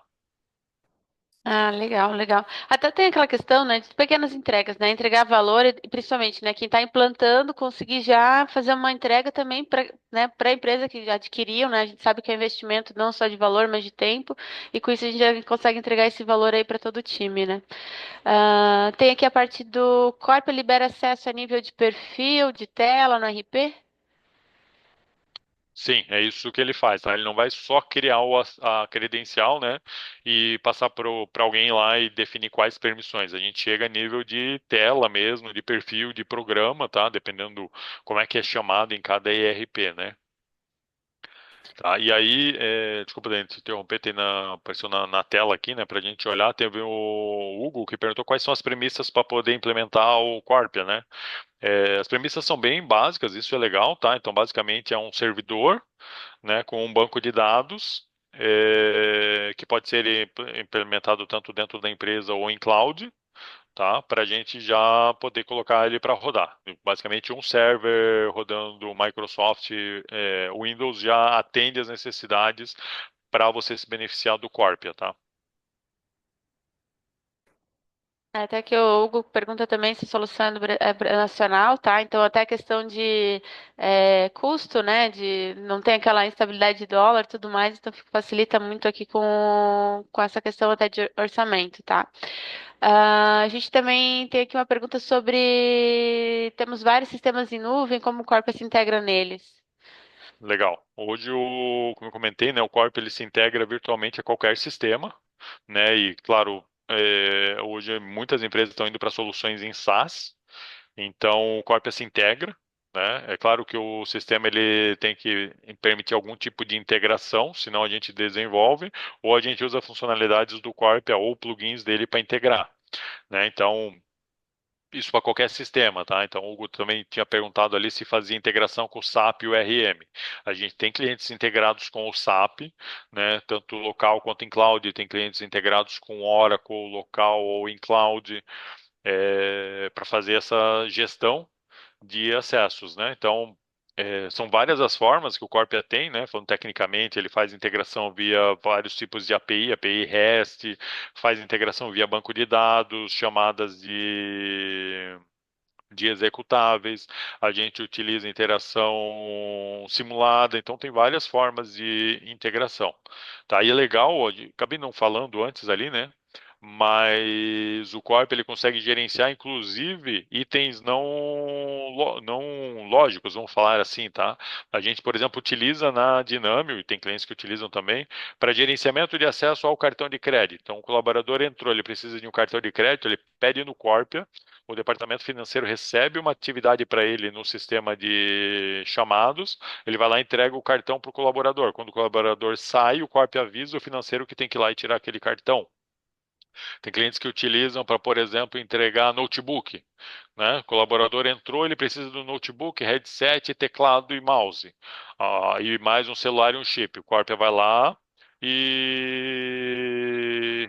Ah, legal, legal. Até tem aquela questão, né, de pequenas entregas, né, entregar valor e principalmente, né, quem está implantando conseguir já fazer uma entrega também para, né, para a empresa que já adquiriu, né, a gente sabe que é investimento não só de valor, mas de tempo, e com isso a gente já consegue entregar esse valor aí para todo o time, né. Ah, tem aqui a parte do Corp libera acesso a nível de perfil, de tela no RP? Sim, é isso que ele faz, tá? Ele não vai só criar a credencial, né, e passar para alguém lá e definir quais permissões. A gente chega a nível de tela mesmo, de perfil, de programa, tá? Dependendo como é que é chamado em cada ERP, né? Tá? E aí, desculpa, Dani, te interromper, apareceu na tela aqui, né, pra gente olhar, teve o Hugo que perguntou quais são as premissas para poder implementar o Corpia, né? As premissas são bem básicas, isso é legal, tá? Então, basicamente, é um servidor, né, com um banco de dados, que pode ser implementado tanto dentro da empresa ou em cloud, tá? Para a gente já poder colocar ele para rodar. Basicamente, um server rodando Microsoft Windows já atende as necessidades para você se beneficiar do Corpia, tá? Até que o Hugo pergunta também se a solução é nacional, tá? Então, até a questão de custo, né? De não tem aquela instabilidade de dólar e tudo mais, então facilita muito aqui com essa questão até de orçamento, tá? A gente também tem aqui uma pergunta sobre. Temos vários sistemas em nuvem, como o Corpus se integra neles? Legal. Hoje, como eu comentei, né, o Corp ele se integra virtualmente a qualquer sistema, né? E claro, hoje muitas empresas estão indo para soluções em SaaS, então o Corp se integra, né? É claro que o sistema ele tem que permitir algum tipo de integração, senão a gente desenvolve, ou a gente usa funcionalidades do Corp ou plugins dele para integrar, né? Então isso para qualquer sistema, tá? Então, o Hugo também tinha perguntado ali se fazia integração com o SAP e o RM. A gente tem clientes integrados com o SAP, né? Tanto local quanto em cloud. Tem clientes integrados com Oracle, local ou em cloud, para fazer essa gestão de acessos, né? Então, são várias as formas que o Corpia tem, né? Falando tecnicamente, ele faz integração via vários tipos de API, API REST, faz integração via banco de dados, chamadas de executáveis, a gente utiliza interação simulada, então tem várias formas de integração. Tá? E é legal, acabei não falando antes ali, né? Mas o Corp ele consegue gerenciar inclusive itens não lógicos, vamos falar assim, tá? A gente, por exemplo, utiliza na Dinâmio, e tem clientes que utilizam também, para gerenciamento de acesso ao cartão de crédito. Então, o colaborador entrou, ele precisa de um cartão de crédito, ele pede no Corpia, o departamento financeiro recebe uma atividade para ele no sistema de chamados, ele vai lá e entrega o cartão para o colaborador. Quando o colaborador sai, o Corp avisa o financeiro que tem que ir lá e tirar aquele cartão. Tem clientes que utilizam para, por exemplo, entregar notebook, né? O colaborador entrou, ele precisa do notebook, headset, teclado e mouse. E mais um celular e um chip. O Corp vai lá e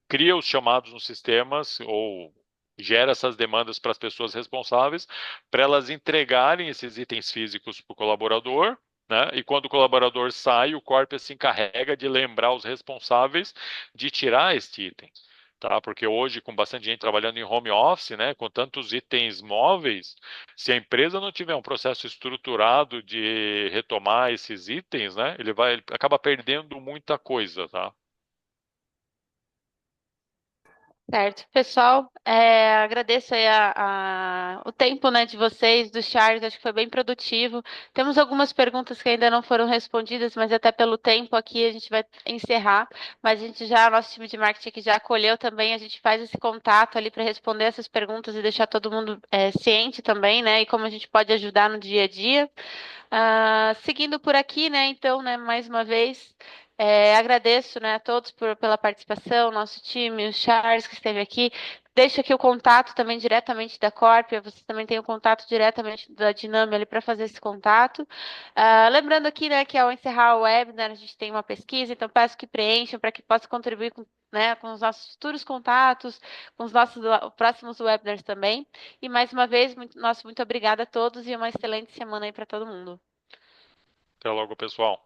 cria os chamados nos sistemas ou gera essas demandas para as pessoas responsáveis para elas entregarem esses itens físicos para o colaborador, né? E quando o colaborador sai, o Corp se encarrega de lembrar os responsáveis de tirar este item. Tá? Porque hoje, com bastante gente trabalhando em home office, né, com tantos itens móveis, se a empresa não tiver um processo estruturado de retomar esses itens, né, ele acaba perdendo muita coisa, tá? Certo. Pessoal, agradeço aí o tempo, né, de vocês, do Charles, acho que foi bem produtivo. Temos algumas perguntas que ainda não foram respondidas, mas até pelo tempo aqui a gente vai encerrar. Mas a gente já, nosso time de marketing aqui já acolheu também, a gente faz esse contato ali para responder essas perguntas e deixar todo mundo ciente também, né, e como a gente pode ajudar no dia a dia. Seguindo por aqui, né? Então, né, mais uma vez, agradeço, né, a todos pela participação, nosso time, o Charles que esteve aqui. Deixo aqui o contato também diretamente da Corpia, você também tem o contato diretamente da Dinâmio ali para fazer esse contato. Lembrando aqui, né, que ao encerrar o webinar, a gente tem uma pesquisa, então peço que preencham para que possa contribuir com, né, com os nossos futuros contatos, com os nossos próximos webinars também. E mais uma vez, muito obrigada a todos e uma excelente semana aí para todo mundo. Até logo, pessoal.